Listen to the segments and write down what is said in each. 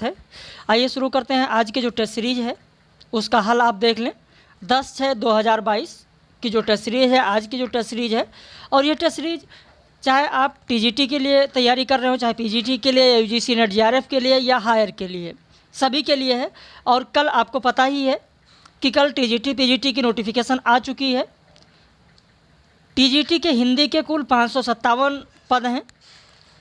है। आइए शुरू करते हैं। आज के जो टेस्ट सीरीज है उसका हल आप देख लें। 10/6/2022 की जो टेस्ट सीरीज है, आज की जो टेस्ट सीरीज है, और ये टेस्ट सीरीज चाहे आप टीजीटी के लिए तैयारी कर रहे हो, चाहे पीजीटी के लिए, यूजीसी नेट जीआरएफ के लिए या हायर के लिए, सभी के लिए है। और कल आपको पता ही है कि कल टीजीटी पीजीटी की नोटिफिकेशन आ चुकी है। टीजीटी के हिंदी के कुल 557 पद हैं,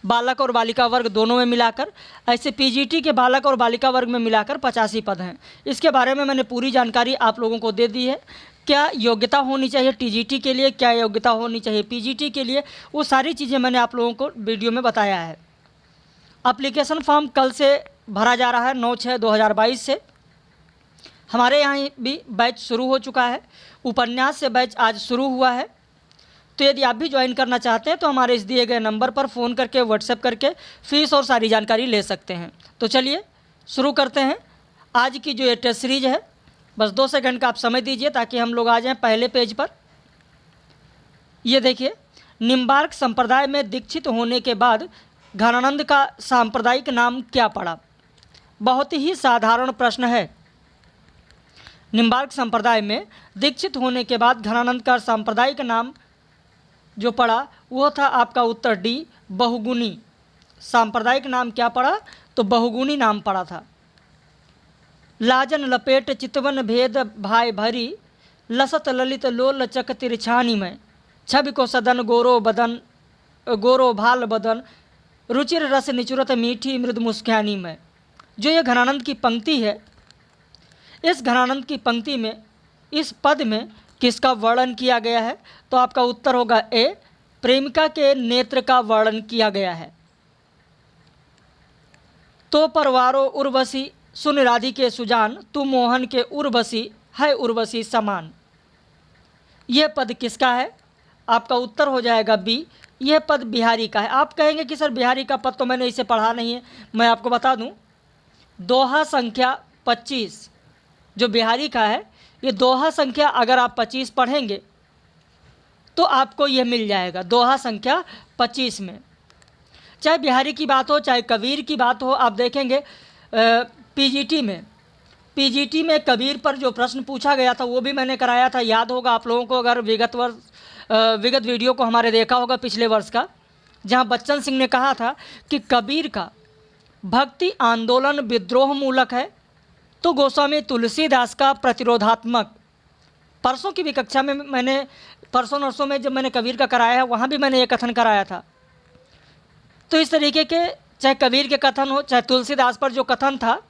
बालक और बालिका वर्ग दोनों में मिलाकर। ऐसे पीजीटी के बालक और बालिका वर्ग में मिलाकर 85 पद हैं। इसके बारे में मैंने पूरी जानकारी आप लोगों को दे दी है। क्या योग्यता होनी चाहिए टीजीटी के लिए, क्या योग्यता होनी चाहिए पीजीटी के लिए, वो सारी चीज़ें मैंने आप लोगों को वीडियो में बताया है। एप्लीकेशन फॉर्म कल से भरा जा रहा है 9/6/2022 से। हमारे यहाँ भी बैच शुरू हो चुका है। उपन्यास से बैच आज शुरू हुआ है। तो यदि आप भी ज्वाइन करना चाहते हैं तो हमारे इस दिए गए नंबर पर फ़ोन करके, व्हाट्सएप करके फीस और सारी जानकारी ले सकते हैं। तो चलिए शुरू करते हैं। आज की जो ये टेस्ट सीरीज है, बस 2 सेकंड का आप समय दीजिए ताकि हम लोग आ जाएं पहले पेज पर। ये देखिए, निम्बार्क संप्रदाय में दीक्षित होने के बाद घनानंद का सांप्रदायिक नाम क्या पड़ा? बहुत ही साधारण प्रश्न है। निम्बार्क संप्रदाय में दीक्षित होने के बाद घनानंद का सांप्रदायिक नाम जो पड़ा वो था आपका उत्तर डी, बहुगुणी। सांप्रदायिक नाम क्या पड़ा? तो बहुगुणी नाम पड़ा था। लाजन लपेट चितवन भेद भाई भरी, लसत ललित लोल चक तिरछानी में, छवि को सदन गोरो भाल बदन, रुचिर रस निचुरत मीठी मृद मुस्कानी में। जो ये घनानंद की पंक्ति है, इस घनानंद की पंक्ति में, इस पद में किसका वर्णन किया गया है? तो आपका उत्तर होगा ए, प्रेमिका के नेत्र का वर्णन किया गया है। तो परवारो उर्वशी सुन राधिके सुजान, तू मोहन के उर्वशी है उर्वशी समान। यह पद किसका है? आपका उत्तर हो जाएगा बी, यह पद बिहारी का है। आप कहेंगे कि सर बिहारी का पद तो मैंने इसे पढ़ा नहीं है। मैं आपको बता दूं, दोहा संख्या 25 जो बिहारी का है, ये दोहा संख्या अगर आप 25 पढ़ेंगे तो आपको यह मिल जाएगा। दोहा संख्या 25 में चाहे बिहारी की बात हो, चाहे कबीर की बात हो, आप देखेंगे पीजीटी में कबीर पर जो प्रश्न पूछा गया था वो भी मैंने कराया था। याद होगा आप लोगों को, अगर विगत वीडियो को हमारे देखा होगा पिछले वर्ष का, जहां बच्चन सिंह ने कहा था कि कबीर का भक्ति आंदोलन विद्रोह मूलक है, तो गोस्वामी तुलसीदास का प्रतिरोधात्मक। परसों की भी कक्षा में मैंने, परसों नरसों में जब मैंने कबीर का कराया है, वहाँ भी मैंने ये कथन कराया था। तो इस तरीके के चाहे कबीर के कथन हो, चाहे तुलसीदास पर जो कथन था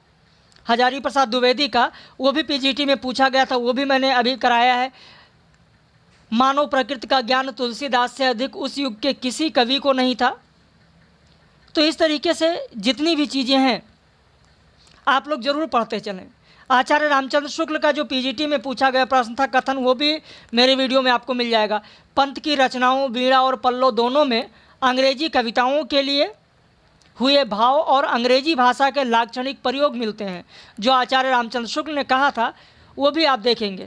हजारी प्रसाद द्विवेदी का, वो भी पीजीटी में पूछा गया था, वो भी मैंने अभी कराया है। मानव प्रकृति का ज्ञान तुलसीदास से अधिक उस युग के किसी कवि को नहीं था। तो इस तरीके से जितनी भी चीज़ें हैं आप लोग जरूर पढ़ते चलें। आचार्य रामचंद्र शुक्ल का जो पीजीटी में पूछा गया प्रश्न था कथन, वो भी मेरे वीडियो में आपको मिल जाएगा। पंत की रचनाओं वीणा और पल्लव दोनों में अंग्रेजी कविताओं के लिए हुए भाव और अंग्रेजी भाषा के लाक्षणिक प्रयोग मिलते हैं। जो आचार्य रामचंद्र शुक्ल ने कहा था वो भी आप देखेंगे।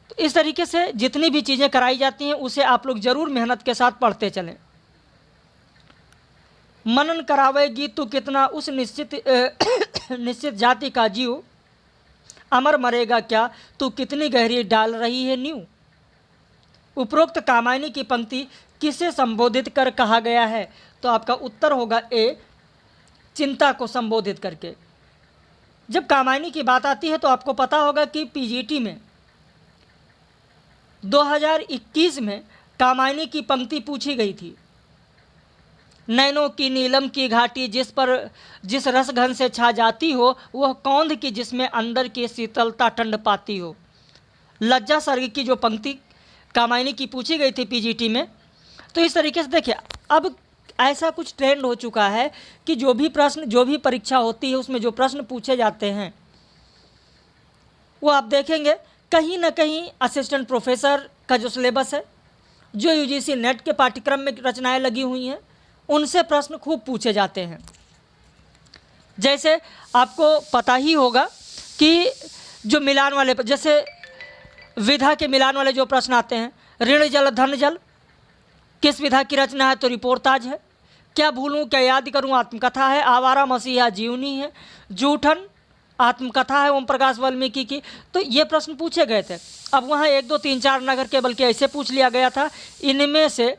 तो इस तरीके से जितनी भी चीज़ें कराई जाती हैं उसे आप लोग ज़रूर मेहनत के साथ पढ़ते चलें। मनन करावेगी तू कितना उस निश्चित जाति का जीव, अमर मरेगा क्या तू कितनी गहरी डाल रही है नींव। उपरोक्त कामायनी की पंक्ति किसे संबोधित कर कहा गया है? तो आपका उत्तर होगा ए, चिंता को संबोधित करके। जब कामायनी की बात आती है तो आपको पता होगा कि पीजीटी में 2021 में कामायनी की पंक्ति पूछी गई थी। नैनों की नीलम की घाटी जिस रस घन से छा जाती हो, वह कौंध की जिसमें अंदर की शीतलता ठंड पाती हो। लज्जा सर्ग की जो पंक्ति कामायनी की पूछी गई थी पीजीटी में। तो इस तरीके से देखिए, अब ऐसा कुछ ट्रेंड हो चुका है कि जो भी परीक्षा होती है उसमें जो प्रश्न पूछे जाते हैं वो आप देखेंगे कहीं ना कहीं असिस्टेंट प्रोफेसर का जो सिलेबस है, जो यूजीसी नेट के पाठ्यक्रम में रचनाएं लगी हुई हैं, उनसे प्रश्न खूब पूछे जाते हैं। जैसे आपको पता ही होगा कि जो मिलान वाले, जैसे विधा के मिलान वाले जो प्रश्न आते हैं, ऋण जल धन जल किस विधा की रचना है? तो रिपोर्ताज है। क्या भूलूं क्या याद करूं आत्मकथा है, आवारा मसीहा जीवनी है, जूठन आत्मकथा है ओम प्रकाश वाल्मीकि की। तो ये प्रश्न पूछे गए थे। अब वहाँ 1 2 3 4 न करके बल्कि ऐसे पूछ लिया गया था, इनमें से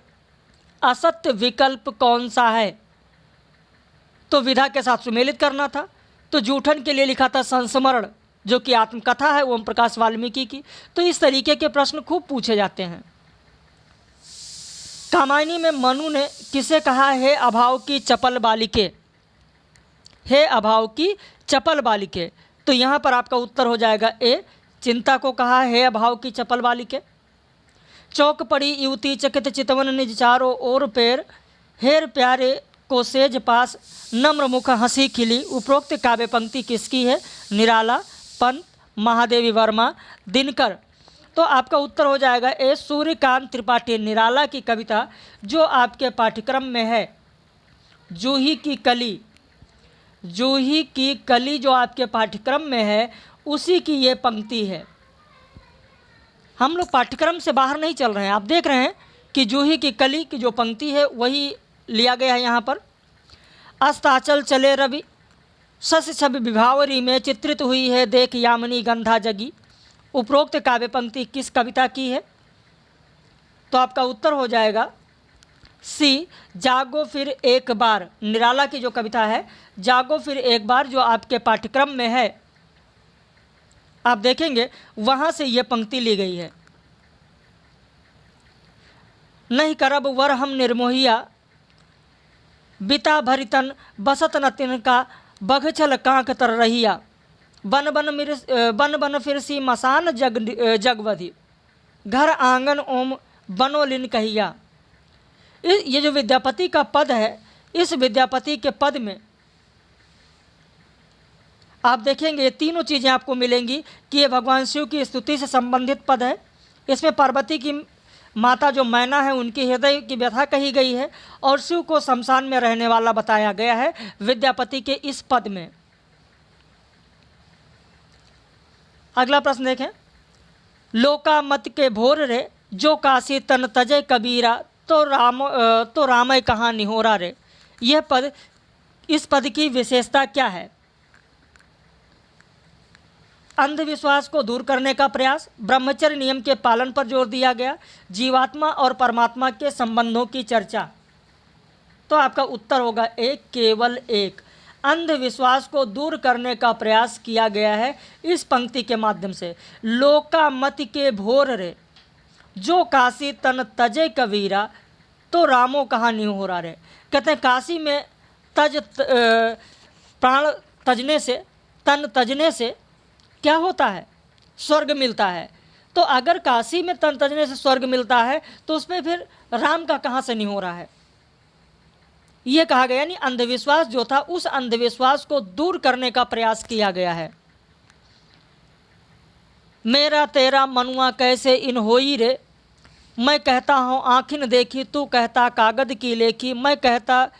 असत्य विकल्प कौन सा है, तो विधा के साथ सुमेलित करना था। तो जूठन के लिए लिखा था संस्मरण, जो कि आत्मकथा है ओम प्रकाश वाल्मीकि की। तो इस तरीके के प्रश्न खूब पूछे जाते हैं। कामायनी में मनु ने किसे कहा हे अभाव की चपल बालिके, हे अभाव की चपल बालिके। तो यहाँ पर आपका उत्तर हो जाएगा ए, चिंता को कहा हे अभाव की चपल बालिके। चौक पड़ी युवती चकित चितवन निज चारों ओर पैर, हेर प्यारे को सेज पास नम्र मुख हंसी खिली। उपरोक्त काव्य पंक्ति किसकी है? निराला, पंत, महादेवी वर्मा, दिनकर। तो आपका उत्तर हो जाएगा ए, सूर्यकांत त्रिपाठी। निराला की कविता जो आपके पाठ्यक्रम में है, जूही की कली, जूही की कली जो आपके पाठ्यक्रम में है, उसी की ये पंक्ति है। हम लोग पाठ्यक्रम से बाहर नहीं चल रहे हैं। आप देख रहे हैं कि जूही की कली की जो पंक्ति है वही लिया गया है यहाँ पर। अस्ताचल चले रवि सस छवि विभावरी में चित्रित हुई है, देख यामिनी गंधा जगी। उपरोक्त काव्य पंक्ति किस कविता की है? तो आपका उत्तर हो जाएगा सी, जागो फिर एक बार। निराला की जो कविता है जागो फिर एक बार, जो आपके पाठ्यक्रम में है, आप देखेंगे वहाँ से ये पंक्ति ली गई है। नहीं करब वर हम निर्मोहिया, बिता भरितन बसत न तिनका, बघछल कांक तर रहिया। बन बन फिर सी मसान जगवधि, घर आंगन ओम बनोलिन कहिया। ये जो विद्यापति का पद है, इस विद्यापति के पद में आप देखेंगे ये तीनों चीज़ें आपको मिलेंगी कि ये भगवान शिव की स्तुति से संबंधित पद है। इसमें पार्वती की माता जो मैना है उनकी हृदय की व्यथा कही गई है, और शिव को शमशान में रहने वाला बताया गया है विद्यापति के इस पद में। अगला प्रश्न देखें। लोका मत के भोर रे, जो काशी तन तजय कबीरा, तो रामय कहाँ निहोरा रे। यह पद, इस पद की विशेषता क्या है? अंधविश्वास को दूर करने का प्रयास, ब्रह्मचर्य नियम के पालन पर जोर दिया गया, जीवात्मा और परमात्मा के संबंधों की चर्चा। तो आपका उत्तर होगा एक, केवल एक। अंधविश्वास को दूर करने का प्रयास किया गया है इस पंक्ति के माध्यम से। लोका मत के भोर रे, जो काशी तन तजे कबीरा, तो रामो कहाँ निहोरा रे। कहते हैं काशी में प्राण तजने से, तन तजने से क्या होता है? स्वर्ग मिलता है। तो अगर काशी में तन तजने से स्वर्ग मिलता है तो उसमें फिर राम का कहाँ से निहोरा है? ये कहा गया। यानी अंधविश्वास जो था, उस अंधविश्वास को दूर करने का प्रयास किया गया है। मेरा तेरा मनुआ कैसे इन होई रे, मैं कहता हूँ आँखिन देखी, तू कहता कागद की लेखी, मैं कहता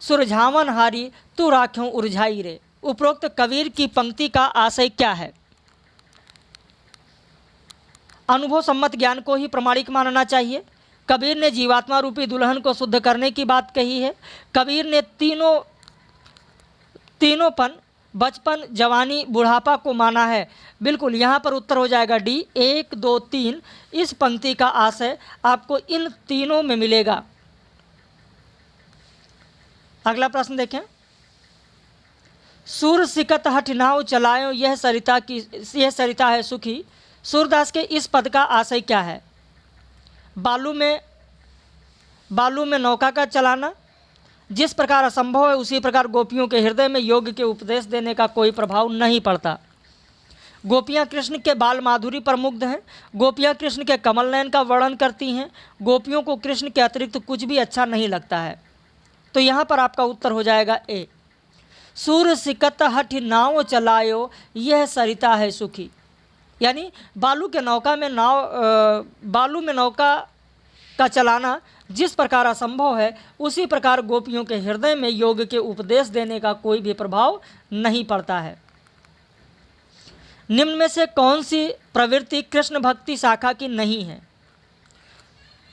सुरझावन हारी, तू राख्यों उरझाई रे। उपरोक्त कबीर की पंक्ति का आशय क्या है? अनुभव सम्मत ज्ञान को ही प्रमाणिक मानना चाहिए। कबीर ने जीवात्मा रूपी दुल्हन को शुद्ध करने की बात कही है। कबीर ने तीनोंपन, बचपन, जवानी, बुढ़ापा को माना है। बिल्कुल, यहाँ पर उत्तर हो जाएगा डी, 1 2 3। इस पंक्ति का आशय आपको इन तीनों में मिलेगा। अगला प्रश्न देखें। सूर सिकत हठ नाव चलायो, यह सरिता है सुखी। सूरदास के इस पद का आशय क्या है? बालू में नौका का चलाना, जिस प्रकार असंभव है उसी प्रकार गोपियों के हृदय में योग के उपदेश देने का कोई प्रभाव नहीं पड़ता। गोपियाँ कृष्ण के बाल माधुरी पर मुग्ध हैं। गोपियाँ कृष्ण के कमल नयन का वर्णन करती हैं। गोपियों को कृष्ण के अतिरिक्त कुछ भी अच्छा नहीं लगता है। तो यहाँ पर आपका उत्तर हो जाएगा ए, सूर सिकत हठ नाव चलायो, यह सरिता है सुखी। यानी बालू में नौका का चलाना जिस प्रकार असंभव है, उसी प्रकार गोपियों के हृदय में योग के उपदेश देने का कोई भी प्रभाव नहीं पड़ता है। निम्न में से कौन सी प्रवृत्ति कृष्ण भक्ति शाखा की नहीं है?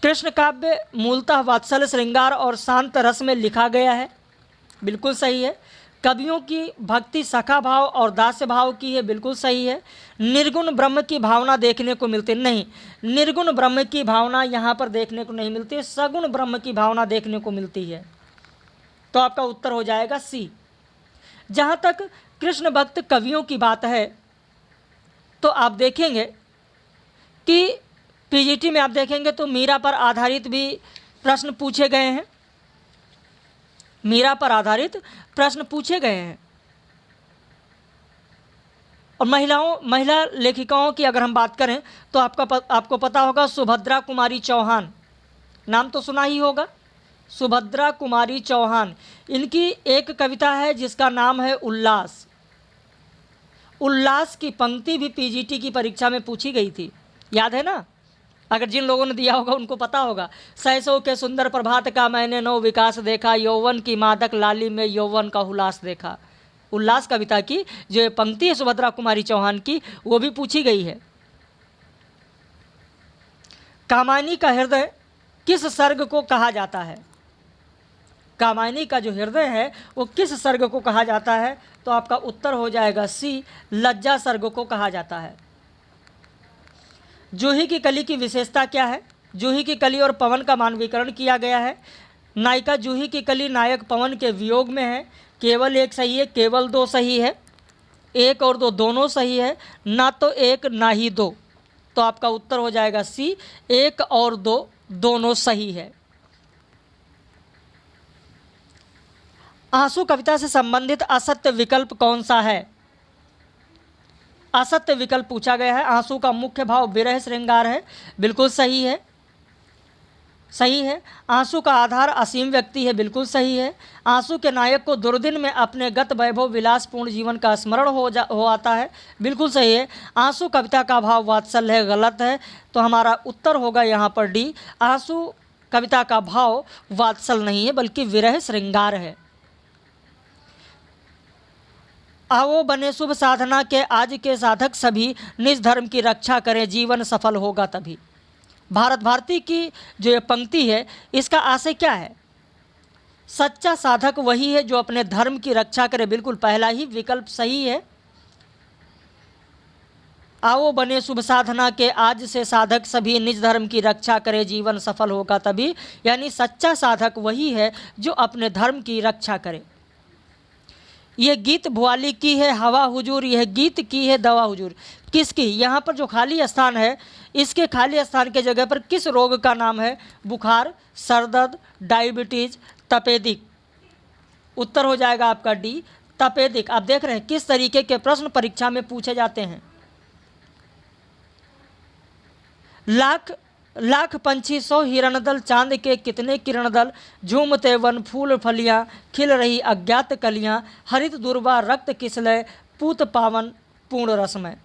कृष्ण काव्य मूलतः वात्सल्य श्रृंगार और शांत रस में लिखा गया है, बिल्कुल सही है। कवियों की भक्ति सखा भाव और दास्य भाव की है, बिल्कुल सही है। निर्गुण ब्रह्म की भावना देखने को मिलती नहीं, निर्गुण ब्रह्म की भावना यहाँ पर देखने को नहीं मिलती, सगुण ब्रह्म की भावना देखने को मिलती है। तो आपका उत्तर हो जाएगा सी। जहाँ तक कृष्ण भक्त कवियों की बात है तो आप देखेंगे कि पीजीटी में आप देखेंगे तो मीरा पर आधारित भी प्रश्न पूछे गए हैं, मीरा पर आधारित प्रश्न पूछे गए हैं। और महिला लेखिकाओं की अगर हम बात करें तो आपको पता होगा सुभद्रा कुमारी चौहान, नाम तो सुना ही होगा, सुभद्रा कुमारी चौहान। इनकी एक कविता है जिसका नाम है उल्लास। उल्लास की पंक्ति भी पीजीटी की परीक्षा में पूछी गई थी, याद है ना? अगर जिन लोगों ने दिया होगा उनको पता होगा। सहसों के सुंदर प्रभात का मैंने नौ विकास देखा, यौवन की मादक लाली में यौवन का हुलास देखा। उल्लास कविता की जो ये पंक्ति है सुभद्रा कुमारी चौहान की, वो भी पूछी गई है। कामायनी का हृदय किस सर्ग को कहा जाता है? कामायनी का जो हृदय है वो किस सर्ग को कहा जाता है? तो आपका उत्तर हो जाएगा सी, लज्जा सर्ग को कहा जाता है। जूही की कली की विशेषता क्या है? जूही की कली और पवन का मानवीकरण किया गया है। नायिका जूही की कली नायक पवन के वियोग में है। केवल एक सही है, केवल दो सही है, एक और दो दोनों सही है, ना तो एक ना ही दो। तो आपका उत्तर हो जाएगा सी, एक और दो दोनों सही है। आंसू कविता से संबंधित असत्य विकल्प कौन सा है? असत्य विकल्प पूछा गया है। आंसू का मुख्य भाव विरह श्रृंगार है, बिल्कुल सही है, सही है। आंसू का आधार असीम व्यक्ति है, बिल्कुल सही है। आंसू के नायक को दुर्दिन में अपने गत वैभव विलासपूर्ण जीवन का स्मरण हो आता है, बिल्कुल सही है। आंसू कविता का भाव वात्सल्य है, गलत है। तो हमारा उत्तर होगा यहाँ पर डी, आंसू कविता का भाव वात्सल्य नहीं है बल्कि विरह श्रृंगार है। आओ बने शुभ साधना के आज के साधक सभी, निज धर्म की रक्षा करें जीवन सफल होगा तभी। भारत भारती की जो ये पंक्ति है इसका आशय क्या है? सच्चा साधक वही है जो अपने धर्म की रक्षा करे, बिल्कुल पहला ही विकल्प सही है। आओ बने शुभ साधना के आज से साधक सभी, निज धर्म की रक्षा करे जीवन सफल होगा तभी, यानी सच्चा साधक वही है जो अपने धर्म की रक्षा करे। यह गीत भुआली की है हवा हुजूर, यह गीत की है दवा हुजूर। किसकी? यहाँ पर जो खाली स्थान है इसके खाली स्थान के जगह पर किस रोग का नाम है? बुखार, सरदर्द, डायबिटीज, तपेदिक। उत्तर हो जाएगा आपका डी, तपेदिक। आप देख रहे हैं किस तरीके के प्रश्न परीक्षा में पूछे जाते हैं। लाख लाख पंछी सौ हिरणदल, चांद के कितने किरणदल, झूमते वन फूल फलियाँ, खिल रही अज्ञात कलियाँ, हरित दुर्वा रक्त किसलय, पूत पावन पूर्ण रसमय।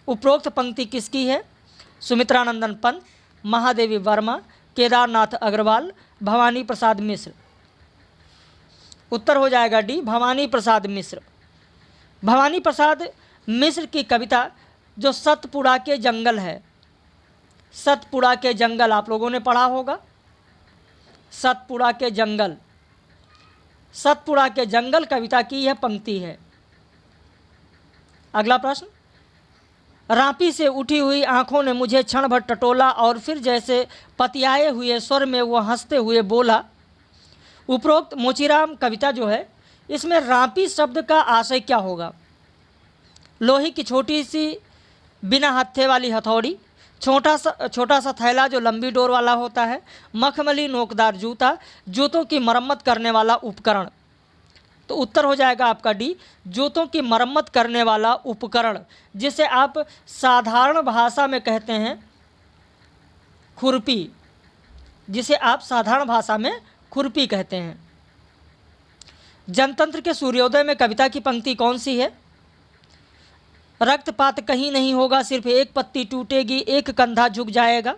उपरोक्त पंक्ति किसकी है? सुमित्रानंदन पंत, महादेवी वर्मा, केदारनाथ अग्रवाल, भवानी प्रसाद मिश्र। उत्तर हो जाएगा डी, भवानी प्रसाद मिश्र। भवानी प्रसाद मिश्र की कविता जो सतपुड़ा के जंगल है, सतपुड़ा के जंगल आप लोगों ने पढ़ा होगा। सतपुड़ा के जंगल, सतपुड़ा के जंगल कविता की यह पंक्ति है। अगला प्रश्न, रापी से उठी हुई आंखों ने मुझे क्षण भर टटोला और फिर जैसे पतियाए हुए स्वर में वह हंसते हुए बोला। उपरोक्त मोचीराम कविता जो है इसमें रापी शब्द का आशय क्या होगा? लोहे की छोटी सी बिना हत्थे वाली हथौड़ी, छोटा सा थैला जो लंबी डोर वाला होता है, मखमली नोकदार जूता, जूतों की मरम्मत करने वाला उपकरण। तो उत्तर हो जाएगा आपका डी, जूतों की मरम्मत करने वाला उपकरण, जिसे आप साधारण भाषा में कहते हैं खुरपी, जिसे आप साधारण भाषा में खुरपी कहते हैं। जनतंत्र के सूर्योदय में कविता की पंक्ति कौन सी है? रक्तपात कहीं नहीं होगा, सिर्फ एक पत्ती टूटेगी, एक कंधा झुक जाएगा।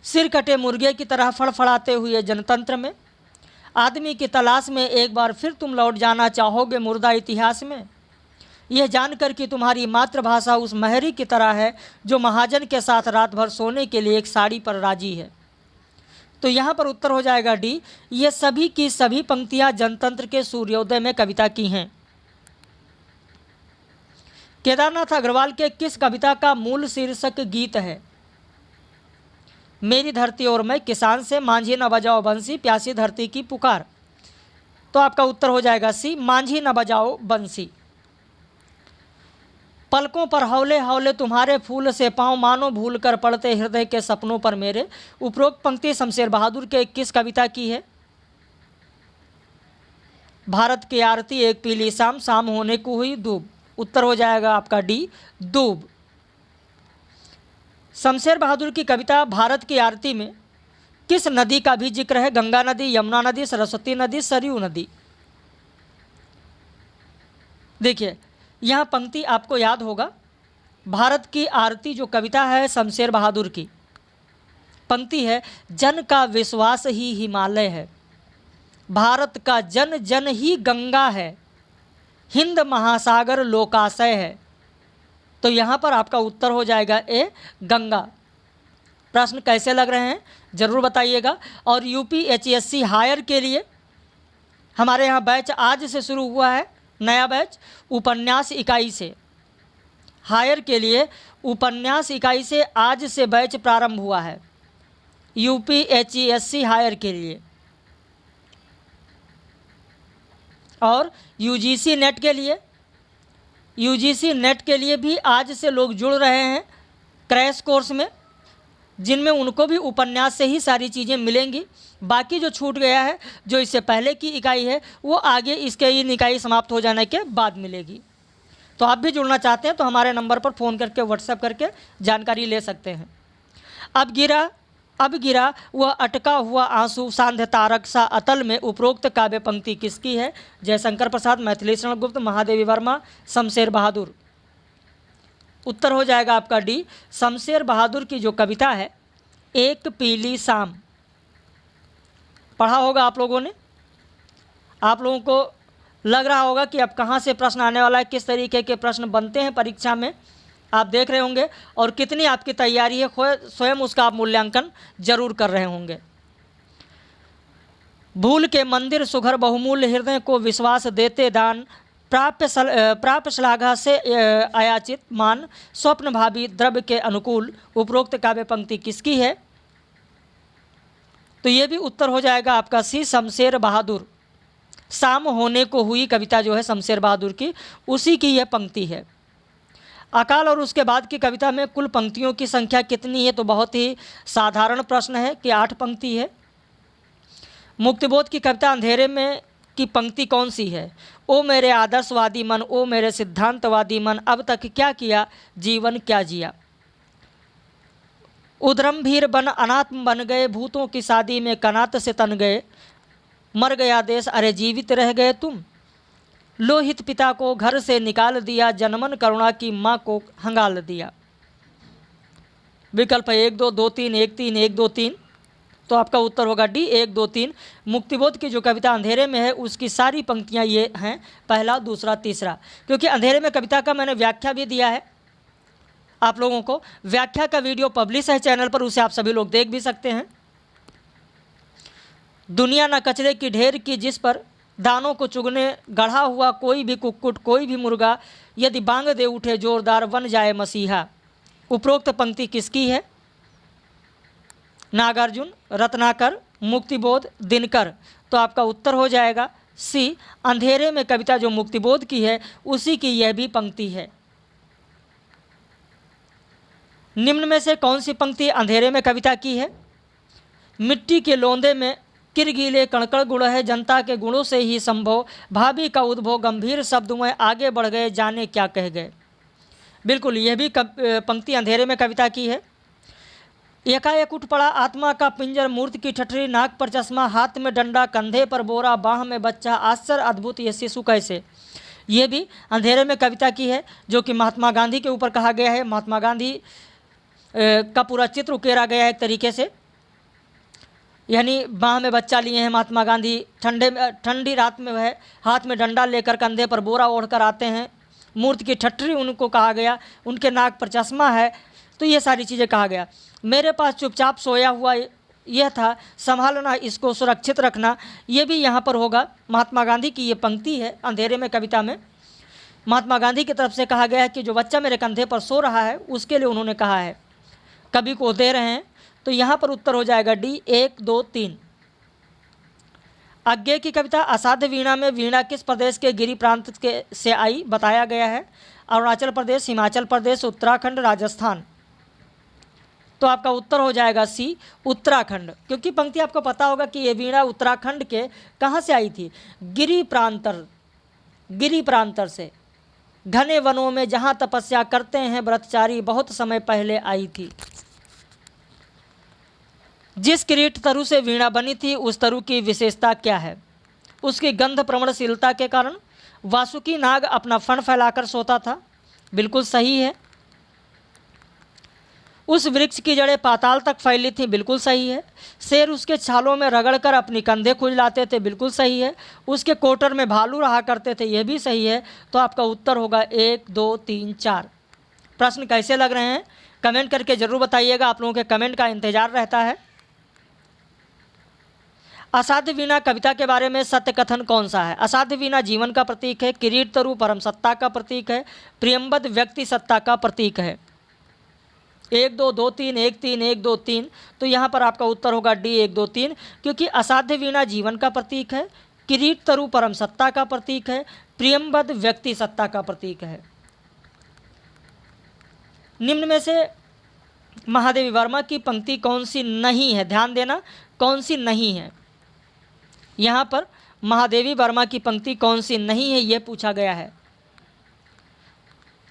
सिर कटे मुर्गे की तरह फड़फड़ाते हुए जनतंत्र में, आदमी की तलाश में एक बार फिर तुम लौट जाना चाहोगे मुर्दा इतिहास में। यह जानकर कि तुम्हारी मातृभाषा उस महरी की तरह है जो महाजन के साथ रात भर सोने के लिए एक साड़ी पर राजी है। तो यहाँ पर उत्तर हो जाएगा डी। ये सभी की सभी पंक्तियाँ जनतंत्र के सूर्योदय में कविता की हैं। केदारनाथ अग्रवाल के किस कविता का मूल शीर्षक गीत है? मेरी धरती और मैं, किसान से, मांझी न बजाओ बंसी, प्यासी धरती की पुकार। तो आपका उत्तर हो जाएगा सी, मांझी न बजाओ बंसी। पलकों पर हौले हौले तुम्हारे फूल से पाँव, मानो भूल कर पड़ते हृदय के सपनों पर मेरे। उपरोक्त पंक्ति शमशेर बहादुर के किस कविता की है? भारत की आरती एक पीली शाम, शाम होने को हुई धूप। उत्तर हो जाएगा आपका डी, दूब। शमशेर बहादुर की कविता भारत की आरती में किस नदी का भी जिक्र है? गंगा नदी, यमुना नदी, सरस्वती नदी, सरयू नदी। देखिए यह पंक्ति आपको याद होगा, भारत की आरती जो कविता है शमशेर बहादुर की पंक्ति है, जन का विश्वास ही हिमालय है, भारत का जन जन ही गंगा है, हिंद महासागर लोकाशय है। तो यहाँ पर आपका उत्तर हो जाएगा ए, गंगा। प्रश्न कैसे लग रहे हैं ज़रूर बताइएगा। और UPHSC हायर के लिए हमारे यहाँ बैच आज से शुरू हुआ है, नया बैच उपन्यास इकाई से। हायर के लिए उपन्यास इकाई से आज से बैच प्रारंभ हुआ है, UPHSC हायर के लिए। और UGC नेट के लिए, UGC नेट के लिए भी आज से लोग जुड़ रहे हैं क्रैश कोर्स में, जिनमें उनको भी उपन्यास से ही सारी चीज़ें मिलेंगी। बाकी जो छूट गया है, जो इससे पहले की इकाई है, वो आगे इसके इन इकाई समाप्त हो जाने के बाद मिलेगी। तो आप भी जुड़ना चाहते हैं तो हमारे नंबर पर फ़ोन करके व्हाट्सएप करके जानकारी ले सकते हैं। अब गिरा वह अटका हुआ आंसू, सांध्य तारक सा अतल में। उपरोक्त काव्य पंक्ति किसकी है? जयशंकर प्रसाद, मैथिली शरण गुप्त, महादेवी वर्मा, शमशेर बहादुर। उत्तर हो जाएगा आपका डी, शमशेर बहादुर की जो कविता है एक पीली शाम। पढ़ा होगा आप लोगों ने, आप लोगों को लग रहा होगा कि अब कहाँ से प्रश्न आने वाला है, किस तरीके के प्रश्न बनते हैं परीक्षा में, आप देख रहे होंगे। और कितनी आपकी तैयारी है, स्वयं उसका आप मूल्यांकन जरूर कर रहे होंगे। भूल के मंदिर सुघर बहुमूल्य, हृदय को विश्वास देते दान, प्राप्य श्लाघा से आयाचित मान, स्वप्न भावी द्रव्य के अनुकूल। उपरोक्त काव्य पंक्ति किसकी है? तो ये भी उत्तर हो जाएगा आपका सी, शमशेर बहादुर। शाम होने को हुई कविता जो है शमशेर बहादुर की, उसी की यह पंक्ति है। अकाल और उसके बाद की कविता में कुल पंक्तियों की संख्या कितनी है? तो बहुत ही साधारण प्रश्न है कि 8 पंक्ति है। मुक्तिबोध की कविता अंधेरे में की पंक्ति कौन सी है? ओ मेरे आदर्शवादी मन, ओ मेरे सिद्धांतवादी मन, अब तक क्या किया, जीवन क्या जिया। उद्रमभीर बन अनात्म बन गए, भूतों की शादी में कनात से तन गए, मर गया देश अरे जीवित रह गए तुम, लोहित पिता को घर से निकाल दिया, जनमन करुणा की माँ को हंगाल दिया। विकल्प 1 2 2 3 1 3 1 2 3। तो आपका उत्तर होगा डी, 1 2 3। मुक्तिबोध की जो कविता अंधेरे में है उसकी सारी पंक्तियाँ ये हैं, पहला, दूसरा, तीसरा। क्योंकि अंधेरे में कविता का मैंने व्याख्या भी दिया है आप लोगों को, व्याख्या का वीडियो पब्लिश है चैनल पर, उसे आप सभी लोग देख भी सकते हैं। दुनिया न कचरे की ढेर की, जिस पर दानों को चुगने गढ़ा हुआ कोई भी कुक्कुट, कोई भी मुर्गा, यदि बांग दे उठे जोरदार बन जाए मसीहा। उपरोक्त पंक्ति किसकी है? नागार्जुन, रत्नाकर, मुक्तिबोध, दिनकर। तो आपका उत्तर हो जाएगा सी, अंधेरे में कविता जो मुक्तिबोध की है उसी की यह भी पंक्ति है। निम्न में से कौन सी पंक्ति अंधेरे में कविता की है? मिट्टी के लोंदे में किरगीले कणकण गुण है, जनता के गुणों से ही संभव, भाभी का उद्भव गंभीर शब्द में आगे बढ़ गए, जाने क्या कह गए। बिल्कुल यह भी पंक्ति अंधेरे में कविता की है। एकाएक उठ पड़ा आत्मा का पिंजर, मूर्ति की ठठरी, नाक पर चश्मा, हाथ में डंडा, कंधे पर बोरा, बाह में बच्चा, आश्चर्य अद्भुत ये शिशु कैसे। ये भी अंधेरे में कविता की है, जो कि महात्मा गांधी के ऊपर कहा गया है। महात्मा गांधी का पूरा चित्र उकेरा गया है एक तरीके से, यानी बाह में बच्चा लिए हैं महात्मा गांधी, ठंडी रात में वह हाथ में डंडा लेकर कंधे पर बोरा ओढ़कर आते हैं, मूर्ति की ठठरी उनको कहा गया, उनके नाक पर चश्मा है। तो ये सारी चीज़ें कहा गया। मेरे पास चुपचाप सोया हुआ यह था, संभालना, इसको सुरक्षित रखना, ये भी यहाँ पर होगा। महात्मा गांधी की ये पंक्ति है अंधेरे में कविता में। महात्मा गांधी की तरफ से कहा गया है कि जो बच्चा मेरे कंधे पर सो रहा है उसके लिए उन्होंने कहा है, कवि को दे रहे हैं। तो यहाँ पर उत्तर हो जाएगा डी, 1, 2, 3। आगे की कविता, असाध्य वीणा में वीणा किस प्रदेश के गिरी प्रांत के से आई, बताया गया है। अरुणाचल प्रदेश, हिमाचल प्रदेश, उत्तराखंड, राजस्थान। तो आपका उत्तर हो जाएगा सी, उत्तराखंड, क्योंकि पंक्ति आपको पता होगा कि ये वीणा उत्तराखंड के कहाँ से आई थी, गिरी प्रांतर से। घने वनों में जहाँ तपस्या करते हैं व्रतचारी, बहुत समय पहले आई थी। जिस किरीट तरु से वीणा बनी थी उस तरु की विशेषता क्या है, उसकी गंध प्रवणशीलता के कारण। वासुकी नाग अपना फण फैलाकर सोता था, बिल्कुल सही है। उस वृक्ष की जड़ें पाताल तक फैली थीं, बिल्कुल सही है। शेर उसके छालों में रगड़कर अपनी कंधे खुजलाते थे, बिल्कुल सही है। उसके कोटर में भालू रहा करते थे, यह भी सही है। तो आपका उत्तर होगा 1, 2, 3, 4। प्रश्न कैसे लग रहे हैं कमेंट करके ज़रूर बताइएगा, आप लोगों के कमेंट का इंतजार रहता है। असाध्य वीणा कविता के बारे में सत्य कथन कौन सा है। असाध्य वीणा जीवन का प्रतीक है, किरीट तरु परम सत्ता का प्रतीक है, प्रियंबद व्यक्ति सत्ता का प्रतीक है। 1, 2, 2, 3, 1, 3, 1, 2, 3। तो यहाँ पर आपका उत्तर होगा डी, 1, 2, 3, क्योंकि असाध्य वीणा जीवन का प्रतीक है, किरीट तरु परम सत्ता का प्रतीक है, प्रियंबद व्यक्ति सत्ता का प्रतीक है। निम्न में से महादेवी वर्मा की पंक्ति कौन सी नहीं है, ध्यान देना, कौन सी नहीं है। यहाँ पर महादेवी वर्मा की पंक्ति कौन सी नहीं है यह पूछा गया है।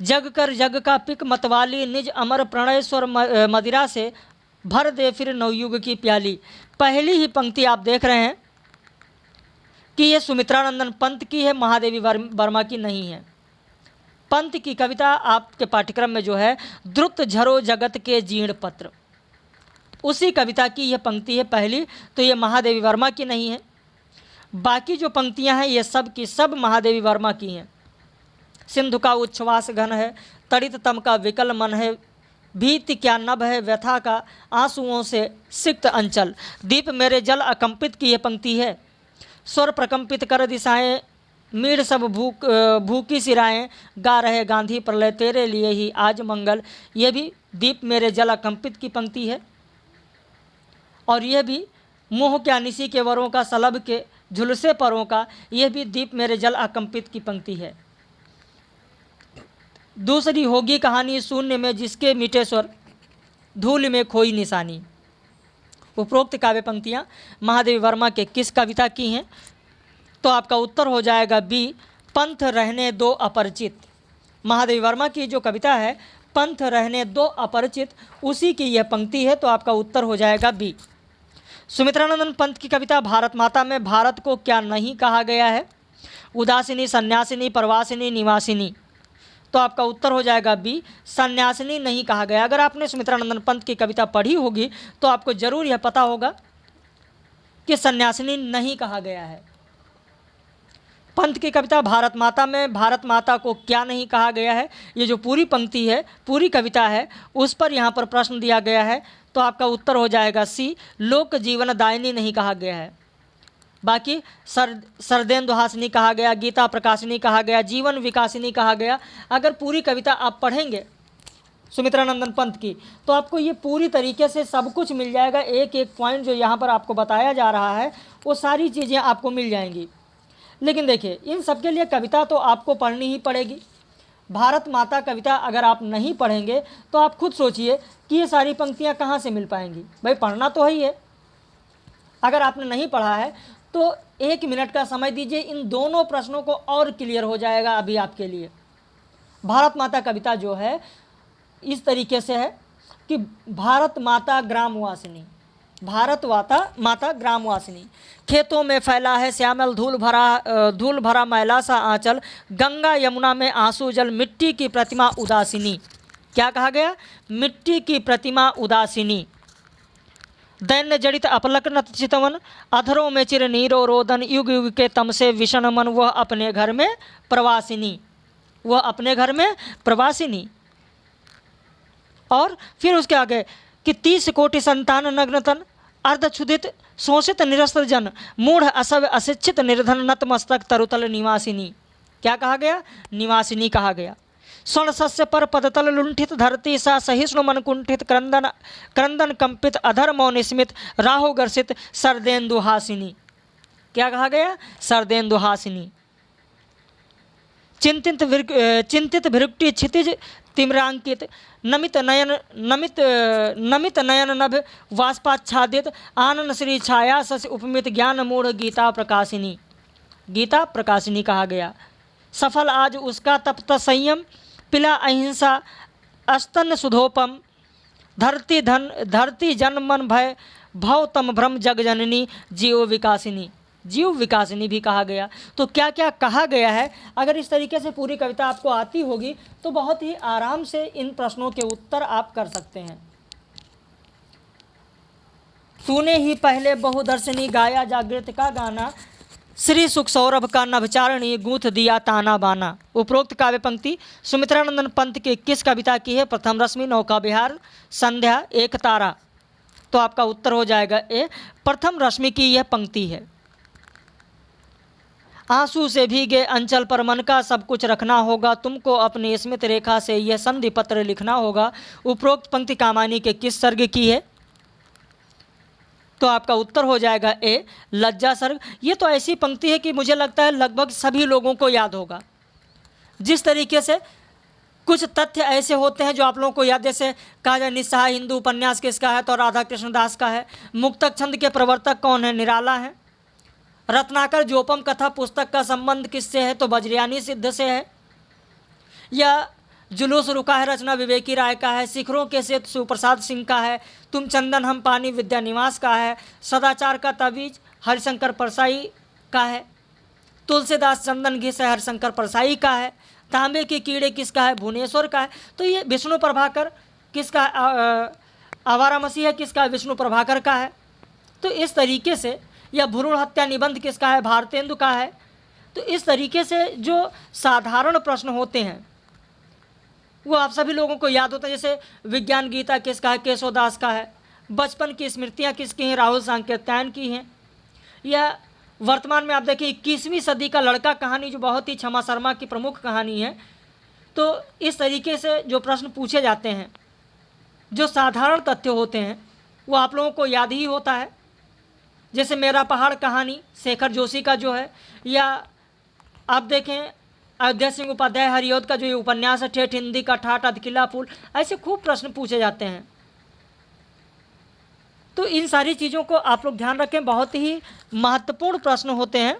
जग कर जग का पिक मतवाली, निज अमर प्रणय स्वर मदिरा से भर दे फिर नवयुग की प्याली। पहली ही पंक्ति आप देख रहे हैं कि यह सुमित्रानंदन पंत की है, महादेवी वर्मा की नहीं है। पंत की कविता आपके पाठ्यक्रम में जो है, द्रुत झरो जगत के जीर्ण पत्र, उसी कविता की यह पंक्ति है पहली। तो ये महादेवी वर्मा की नहीं है। बाकी जो पंक्तियां हैं ये सब की सब महादेवी वर्मा की हैं। सिंधु का उच्छ्वास घन है, तड़ित तम का विकल मन है, भीति क्या नभ है व्यथा का, आंसुओं से सिक्त अंचल। दीप मेरे जल अकंपित की यह पंक्ति है। स्वर प्रकंपित कर दिशाएं, मीड़ सब भूखी सिराएं, गा रहे गांधी प्रलय तेरे लिए ही आज मंगल। यह भी दीप मेरे जल अकंपित की पंक्ति है। और यह भी मोह क्या निसी के वरों का, सलभ के झुलसे परों का, यह भी दीप मेरे जल अकंपित की पंक्ति है। दूसरी होगी कहानी शून्य में जिसके मिटे स्वर, धूल में खोई निशानी। उपरोक्त काव्य पंक्तियाँ महादेवी वर्मा के किस कविता की हैं। तो आपका उत्तर हो जाएगा बी, पंथ रहने दो अपरिचित। महादेवी वर्मा की जो कविता है पंथ रहने दो अपरिचित, उसी की यह पंक्ति है। तो आपका उत्तर हो जाएगा बी। सुमित्रानंदन पंत की कविता भारत माता में भारत को क्या नहीं कहा गया है, उदासिनी, सन्यासिनी, प्रवासिनी, निवासिनी। तो आपका उत्तर हो जाएगा बी, सन्यासिनी नहीं कहा गया। अगर आपने सुमित्रानंदन पंत की कविता पढ़ी होगी तो आपको जरूर यह पता होगा कि सन्यासिनी नहीं कहा गया है। पंत की कविता भारत माता में भारत माता को क्या नहीं कहा गया है, ये जो पूरी पंक्ति है, पूरी कविता है, उस पर यहाँ पर प्रश्न दिया गया है। तो आपका उत्तर हो जाएगा सी, लोक जीवन दायिनी नहीं कहा गया है। बाकी सरदेंदु हासिनी कहा गया, गीता प्रकाशिनी कहा गया, जीवन विकासिनी कहा गया। अगर पूरी कविता आप पढ़ेंगे सुमित्रानंदन पंत की तो आपको ये पूरी तरीके से सब कुछ मिल जाएगा। एक एक पॉइंट जो यहाँ पर आपको बताया जा रहा है वो सारी चीज़ें आपको मिल जाएंगी। लेकिन देखिए, इन सब के लिए कविता तो आपको पढ़नी ही पड़ेगी। भारत माता कविता अगर आप नहीं पढ़ेंगे तो आप खुद सोचिए कि ये सारी पंक्तियाँ कहाँ से मिल पाएंगी। भाई पढ़ना तो है ही है। अगर आपने नहीं पढ़ा है तो 1 मिनट का समय दीजिए, इन दोनों प्रश्नों को और क्लियर हो जाएगा अभी आपके लिए। भारत माता कविता जो है इस तरीके से है कि भारत माता ग्रामवासिनी, भारत माता ग्रामवासिनी, खेतों में फैला है श्यामल धूल भरा मैला सा आंचल, गंगा यमुना में आंसू जल, मिट्टी की प्रतिमा उदासिनी। क्या कहा गया, मिट्टी की प्रतिमा उदासिनी। दैन्य जड़ित अपलक नत चितवन, अधरों में चिर नीरो रोदन, युग युग के तम से विषण मन, वह अपने घर में प्रवासिनी, वह अपने घर में प्रवासिनी। और फिर उसके आगे कि 30 कोटि संतान नग्न तन, अर्धक्षुधित शोषित निरस्त्र जन मूढ़ असभ्य अशिक्षित निर्धन नतमस्तक तरुतल निवासिनी। क्या कहा गया? निवासिनी कहा गया। स्वर्ण सस्य पर पदतल लुंठित धरती सा सहिष्णु मन कुंठित क्रंदन क्रंदन कंपित अधर मौन स्मित राहु गर्षित सरदेन्दु हासिनी। क्या कहा गया? सरदेन्दु हासिनी। चिंतित भृकुटि क्षितिज तिम्रांकित नमित नयन नभ वाष्पाच्छादित आनंद श्री छाया सस उपमित ज्ञान मूढ़ गीता प्रकाशिनी। गीता प्रकाशिनी कहा गया। सफल आज उसका तप्त संयम पिला अहिंसा अस्तन सुधोपम धरती जन मन भय भव तम भ्रम जग जननी जीव विकासिनी। जीव विकासिनी भी कहा गया। तो क्या क्या कहा गया है, अगर इस तरीके से पूरी कविता आपको आती होगी तो बहुत ही आराम से इन प्रश्नों के उत्तर आप कर सकते हैं। तूने ही पहले बहुदर्शनी गाया जागृत का गाना श्री सुख सौरभ का नभचारणी गूंथ दिया ताना बाना। उपरोक्त काव्य पंक्ति सुमित्रानंदन पंत की किस कविता की है? प्रथम रश्मि, नौका विहार, संध्या, एक तारा। तो आपका उत्तर हो जाएगा ए, प्रथम रश्मि की यह पंक्ति है। आंसू से भीगे अंचल पर मन का सब कुछ रखना होगा, तुमको अपनी स्मित रेखा से यह संधि पत्र लिखना होगा। उपरोक्त पंक्ति कामायनी के किस सर्ग की है? तो आपका उत्तर हो जाएगा ए, लज्जा सर्ग। ये तो ऐसी पंक्ति है कि मुझे लगता है लगभग सभी लोगों को याद होगा। जिस तरीके से कुछ तथ्य ऐसे होते हैं जो आप लोगों को याद, जैसे कहा जाए निस्सहाय हिंदू उपन्यास किसका है? तो राधा कृष्ण दास का है। मुक्तक छंद के प्रवर्तक कौन है? निराला है। रत्नाकर जोपम कथा पुस्तक का संबंध किससे है? तो बज्रयानी सिद्ध से है। या जुलूस रुका है रचना विवेकी राय का है। शिखरों के सेत शिवप्रसाद सिंह का है। तुम चंदन हम पानी विद्या निवास का है। सदाचार का तवीज हरिशंकर परसाई का है। तुलसीदास चंदन घिस है हरिशंकर परसाई का है। तांबे के कीड़े किसका है? भुवनेश्वर का है। तो ये विष्णु प्रभाकर किसका? आवारा मसीह किसका? विष्णु प्रभाकर का है। तो इस तरीके से, या भ्रूण हत्या निबंध किसका है? भारतेंदु का है। तो इस तरीके से जो साधारण प्रश्न होते हैं वो आप सभी लोगों को याद होता है। जैसे विज्ञान गीता किसका है? केशवदास का है। बचपन की स्मृतियाँ किसकी हैं? राहुल सांकेत्यायन की हैं। या वर्तमान में आप देखिए 21वीं सदी का लड़का कहानी जो बहुत ही क्षमा शर्मा की प्रमुख कहानी है। तो इस तरीके से जो प्रश्न पूछे जाते हैं, जो साधारण तथ्य होते हैं वो आप लोगों को याद ही होता है। जैसे मेरा पहाड़ कहानी शेखर जोशी का जो है, या आप देखें अयोध्या सिंह उपाध्याय हरिऔध का जो ये उपन्यास है ठेठ हिंदी का ठाठ अधकिला फूल, ऐसे खूब प्रश्न पूछे जाते हैं। तो इन सारी चीज़ों को आप लोग ध्यान रखें, बहुत ही महत्वपूर्ण प्रश्न होते हैं।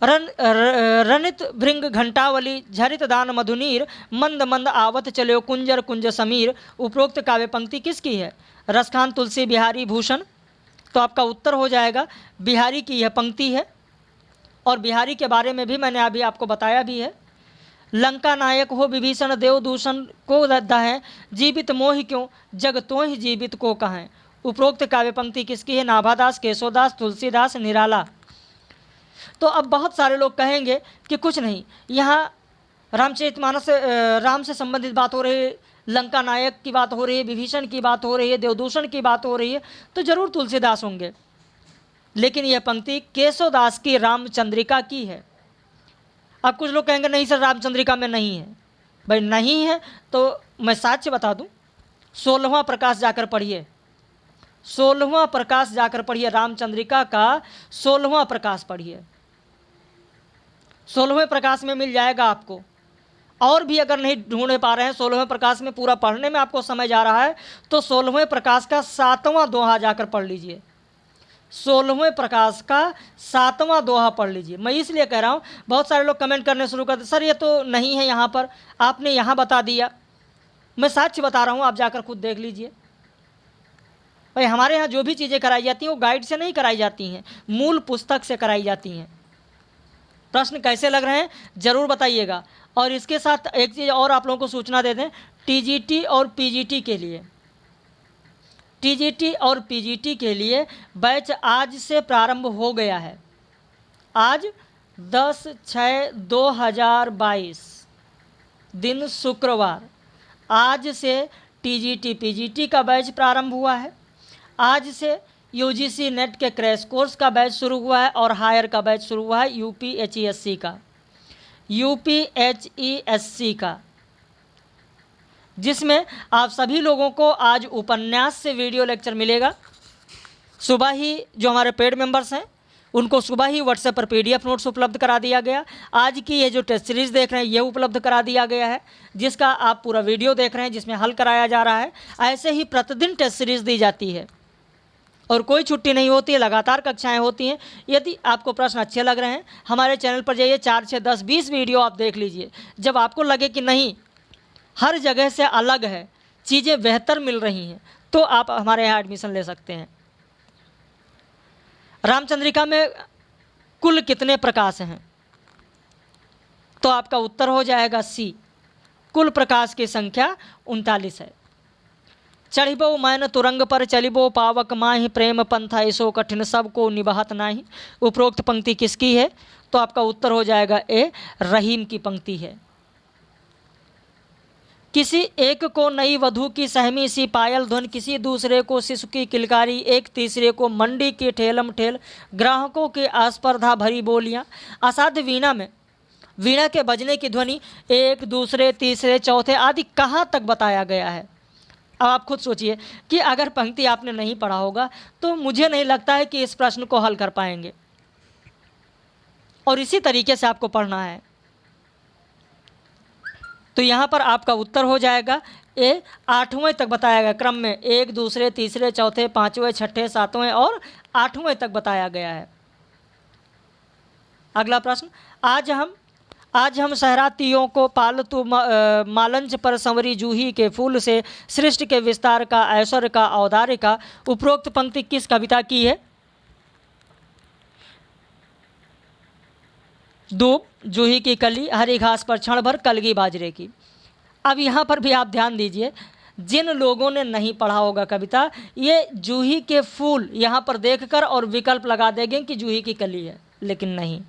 रनित भृंग घंटावली झरित दान मधुनीर मंद मंद आवत चलो कुंजर कुंज समीर। उपरोक्त काव्य पंक्ति किसकी है? रसखान तुलसी बिहारी भूषण। तो आपका उत्तर हो जाएगा बिहारी की यह पंक्ति है। और बिहारी के बारे में भी मैंने अभी आपको बताया भी है। लंका नायक हो विभीषण देव दूषण को दहें जीवित मोह क्यों जग तो ही जीवित को कहें। उपरोक्त काव्य पंक्ति किसकी है? नाभादास, केशवदास, तुलसीदास, निराला। तो अब बहुत सारे लोग कहेंगे कि कुछ नहीं, यहाँ रामचरितमानस राम से संबंधित बात हो रही है, लंका नायक की बात हो रही है, विभीषण की बात हो रही है, देवदूषण की बात हो रही है, तो जरूर तुलसीदास होंगे। लेकिन यह पंक्ति केशवदास की रामचंद्रिका की है। अब कुछ लोग कहेंगे नहीं सर रामचंद्रिका में नहीं है। भाई नहीं है तो मैं साक्ष्य बता दूं, 16वां प्रकाश जाकर पढ़िए, 16वां प्रकाश जाकर पढ़िए, रामचंद्रिका का 16वां प्रकाश पढ़िए, 16वें प्रकाश में मिल जाएगा आपको। और भी अगर नहीं ढूंढ पा रहे हैं 16वें प्रकाश में पूरा पढ़ने में आपको समय जा रहा है, तो 16वें प्रकाश का 7वां दोहा जाकर पढ़ लीजिए। 16वें प्रकाश का 7वां दोहा पढ़ लीजिए। मैं इसलिए कह रहा हूँ, बहुत सारे लोग कमेंट करने शुरू करते सर ये तो नहीं है यहाँ पर, आपने यहाँ बता दिया। मैं साक्ष्य बता रहा हूँ, आप जाकर खुद देख लीजिए। भाई हमारे यहाँ जो भी चीज़ें कराई जाती हैं वो गाइड से नहीं कराई जाती हैं, मूल पुस्तक से कराई जाती हैं। प्रश्न कैसे लग रहे हैं ज़रूर बताइएगा। और इसके साथ एक चीज़ और आप लोगों को सूचना दे दें, टीजीटी और पीजीटी के लिए, टीजीटी और पीजीटी के लिए बैच आज से प्रारंभ हो गया है। आज 10/6/2022 दिन शुक्रवार, आज से टीजीटी पीजीटी का बैच प्रारंभ हुआ है। आज से यूजीसी नेट के क्रैश कोर्स का बैच शुरू हुआ है और हायर का बैच शुरू हुआ है यूपीएचईएससी का, जिसमें आप सभी लोगों को आज उपन्यास से वीडियो लेक्चर मिलेगा। सुबह ही जो हमारे पेड मेंबर्स हैं उनको सुबह ही व्हाट्सएप पर पीडीएफ नोट्स उपलब्ध करा दिया गया। आज की ये जो टेस्ट सीरीज़ देख रहे हैं ये उपलब्ध करा दिया गया है, जिसका आप पूरा वीडियो देख रहे हैं, जिसमें हल कराया जा रहा है। ऐसे ही प्रतिदिन टेस्ट सीरीज़ दी जाती है और कोई छुट्टी नहीं होती है, लगातार कक्षाएं होती हैं। यदि आपको प्रश्न अच्छे लग रहे हैं, हमारे चैनल पर जाइए, 4, 6, 10, 20 वीडियो आप देख लीजिए। जब आपको लगे कि नहीं, हर जगह से अलग है, चीज़ें बेहतर मिल रही हैं, तो आप हमारे यहाँ एडमिशन ले सकते हैं। रामचंद्रिका में कुल कितने प्रकाश हैं? तो आपका उत्तर हो जाएगा सी, कुल प्रकाश की संख्या 39 है। चढ़िबो मैन तुरंग पर चलिबो पावक माहि प्रेम पंथा ऐसो कठिन सबको निभात नाही। उपरोक्त पंक्ति किसकी है? तो आपका उत्तर हो जाएगा ए, रहीम की पंक्ति है। किसी एक को नई वधू की सहमी सी पायल धुन, किसी दूसरे को शिशु की किलकारी, एक तीसरे को मंडी की ठेलम ठेल, ग्राहकों की आस्पर्धा भरी बोलियां। असाध्य वीणा में वीणा के बजने की ध्वनि एक, दूसरे, तीसरे, चौथे आदि कहाँ तक बताया गया है? अब आप खुद सोचिए कि अगर पंक्ति आपने नहीं पढ़ा होगा तो मुझे नहीं लगता है कि इस प्रश्न को हल कर पाएंगे, और इसी तरीके से आपको पढ़ना है। तो यहाँ पर आपका उत्तर हो जाएगा ए, 8वें तक बताया गया क्रम में, एक, दूसरे, तीसरे, चौथे, 5वें, 6ठे, 7वें और 8वें तक बताया गया है। अगला प्रश्न, आज हम सहरातियों को पालतू मालंच पर संवरी जूही के फूल से सृष्टि के विस्तार का, ऐश्वर्य का, औदार्य का। उपरोक्त पंक्ति किस कविता की है? दूब, जूही की कली, हरी घास पर क्षण भर, कलगी बाजरे की। अब यहाँ पर भी आप ध्यान दीजिए, जिन लोगों ने नहीं पढ़ा होगा कविता, ये जूही के फूल यहाँ पर देखकर और विकल्प लगा देंगे कि जूही की कली है, लेकिन नहीं,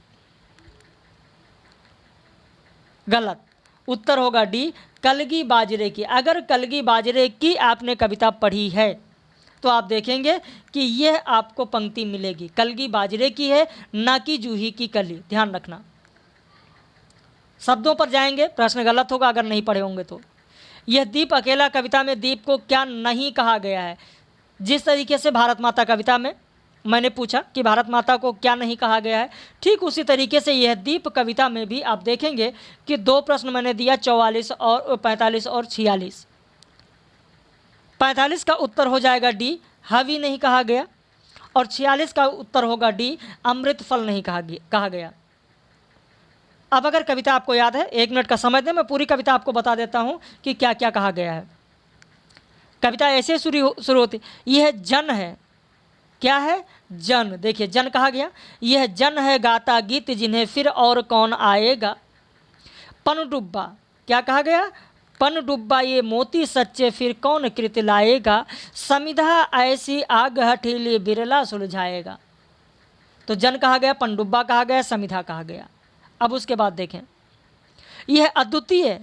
गलत। उत्तर होगा डी, कलगी बाजरे की। अगर कलगी बाजरे की आपने कविता पढ़ी है तो आप देखेंगे कि यह आपको पंक्ति मिलेगी, कलगी बाजरे की है, ना कि जूही की कली। ध्यान रखना, शब्दों पर जाएंगे, प्रश्न गलत होगा अगर नहीं पढ़े होंगे तो। यह दीप अकेला कविता में दीप को क्या नहीं कहा गया है? जिस तरीके से भारत माता कविता में मैंने पूछा कि भारत माता को क्या नहीं कहा गया है, ठीक उसी तरीके से यह दीप कविता में भी आप देखेंगे कि 2 प्रश्न मैंने दिया, 44 और 45 और 46। 45 का उत्तर हो जाएगा डी, हवी नहीं कहा गया, और 46 का उत्तर होगा डी, अमृत फल नहीं कहा गया। अब अगर कविता आपको याद है, 1 मिनट का समय दें, मैं पूरी कविता आपको बता देता हूं कि क्या क्या कहा गया है। कविता ऐसे शुरू होती, यह जन है, क्या है? जन। देखिए, जन कहा गया, यह जन है गाता गीत जिन्हें फिर और कौन आएगा। पनडुब्बा, क्या कहा गया? पनडुब्बा ये मोती सच्चे फिर कौन कृत लाएगा, समिधा ऐसी आग हठीली बिरला सुलझाएगा। तो जन कहा गया, पनडुब्बा कहा गया, समिधा कहा गया। अब उसके बाद देखें, यह अद्वितीय,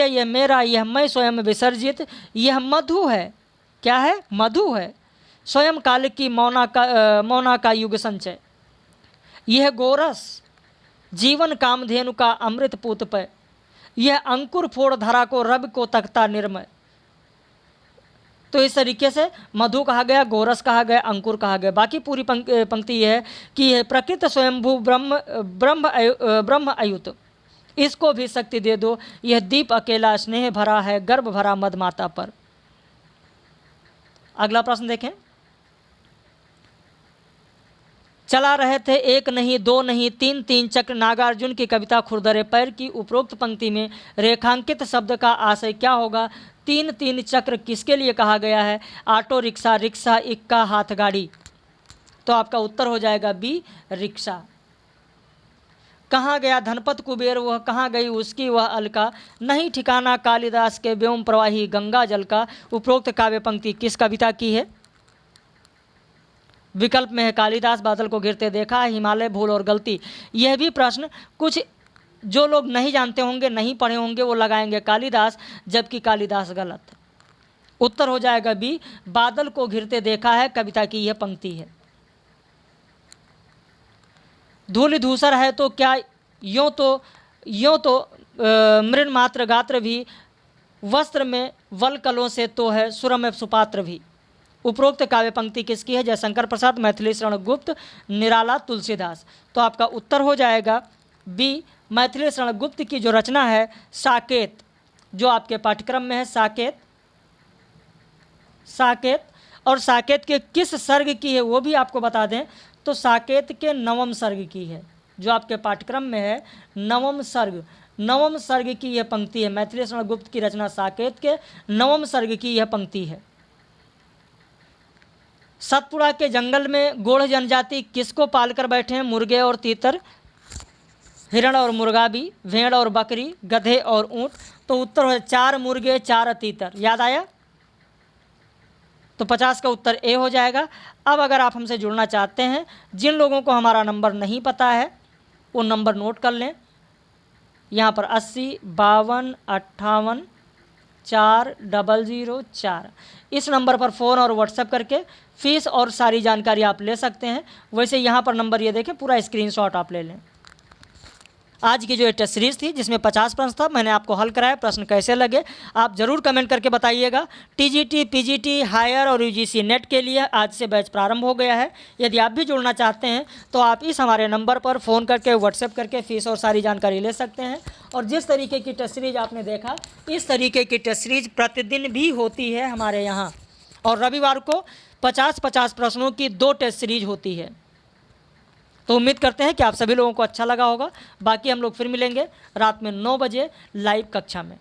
यह मेरा, यह मैं स्वयं विसर्जित, यह मधु है, क्या है? मधु है, स्वयं काल की मौना का युग संचय। यह गोरस, जीवन कामधेनु का अमृत पूत पे, यह अंकुर फोड़ धरा को रब को तकता निर्मय। तो इस तरीके से मधु कहा गया, गोरस कहा गया, अंकुर कहा गया। बाकी पूरी पंक्ति यह है कि यह प्रकृत स्वयंभू ब्रह्म अयुत, इसको भी शक्ति दे दो, यह दीप अकेला स्नेह भरा है, गर्भ भरा मदमाता पर। अगला प्रश्न देखें, चला रहे थे 1 नहीं 2 नहीं 3 चक्र, नागार्जुन की कविता खुरदरे पैर की। उपरोक्त पंक्ति में रेखांकित शब्द का आशय क्या होगा? 3 चक्र किसके लिए कहा गया है? ऑटो रिक्शा, रिक्शा, इक्का, हाथ गाड़ी। तो आपका उत्तर हो जाएगा बी, रिक्शा। कहाँ गया धनपत कुबेर, वह कहाँ गई उसकी वह अलका, नहीं ठिकाना कालिदास के व्योम प्रवाही गंगा जल का। उपरोक्त काव्य पंक्ति किस कविता की है? विकल्प में है कालिदास, बादल को गिरते देखा, हिमालय, भूल और गलती। यह भी प्रश्न कुछ जो लोग नहीं जानते होंगे, नहीं पढ़े होंगे, वो लगाएंगे कालिदास, जबकि कालिदास गलत। उत्तर हो जाएगा बी, बादल को घिरते देखा है कविता की यह पंक्ति है। धूलि धूसर है तो क्या, यों तो मृण मात्र गात्र भी, वस्त्र में वल कलों से तो है सुरम सुपात्र भी। उपरोक्त काव्य पंक्ति किसकी है? जयशंकर प्रसाद, मैथिली शरण गुप्त, निराला, तुलसीदास। तो आपका उत्तर हो जाएगा बी, मैथिली शरण गुप्त की जो रचना है साकेत, जो आपके पाठ्यक्रम में है साकेत। और साकेत के किस सर्ग की है वो भी आपको बता दें, तो साकेत के नवम सर्ग की है, जो आपके पाठ्यक्रम में है नवम सर्ग की यह पंक्ति है। मैथिली शरण गुप्त की रचना साकेत के नवम सर्ग की यह पंक्ति है। सतपुड़ा के जंगल में गोढ़ जनजाति किसको पालकर बैठे हैं? मुर्गे और तीतर, हिरण और मुर्गा भी, भेड़ और बकरी, गधे और ऊंट। तो उत्तर है 4 मुर्गे 4 तीतर। याद आया? तो 50 का उत्तर ए हो जाएगा। अब अगर आप हमसे जुड़ना चाहते हैं, जिन लोगों को हमारा नंबर नहीं पता है वो नंबर नोट कर लें। यहाँ पर 80 52 58 4004, इस नंबर पर फ़ोन और व्हाट्सएप करके फ़ीस और सारी जानकारी आप ले सकते हैं। वैसे यहाँ पर नंबर ये देखें, पूरा स्क्रीनशॉट आप ले लें। आज की जो ये टेस्ट सीरीज़ थी जिसमें 50 प्रश्न था, मैंने आपको हल कराया। प्रश्न कैसे लगे आप ज़रूर कमेंट करके बताइएगा। टीजीटी, पीजीटी, हायर और यूजीसी नेट के लिए आज से बैच प्रारंभ हो गया है। यदि आप भी जुड़ना चाहते हैं तो आप इस हमारे नंबर पर फ़ोन करके व्हाट्सएप करके फ़ीस और सारी जानकारी ले सकते हैं। और जिस तरीके की टेस्ट सीरीज़ आपने देखा, इस तरीके की टेस्ट सीरीज़ प्रतिदिन भी होती है हमारे यहाँ, और रविवार को 50-50 प्रश्नों की 2 टेस्ट सीरीज होती है। तो उम्मीद करते हैं कि आप सभी लोगों को अच्छा लगा होगा। बाकी हम लोग फिर मिलेंगे रात में 9 बजे लाइव कक्षा में।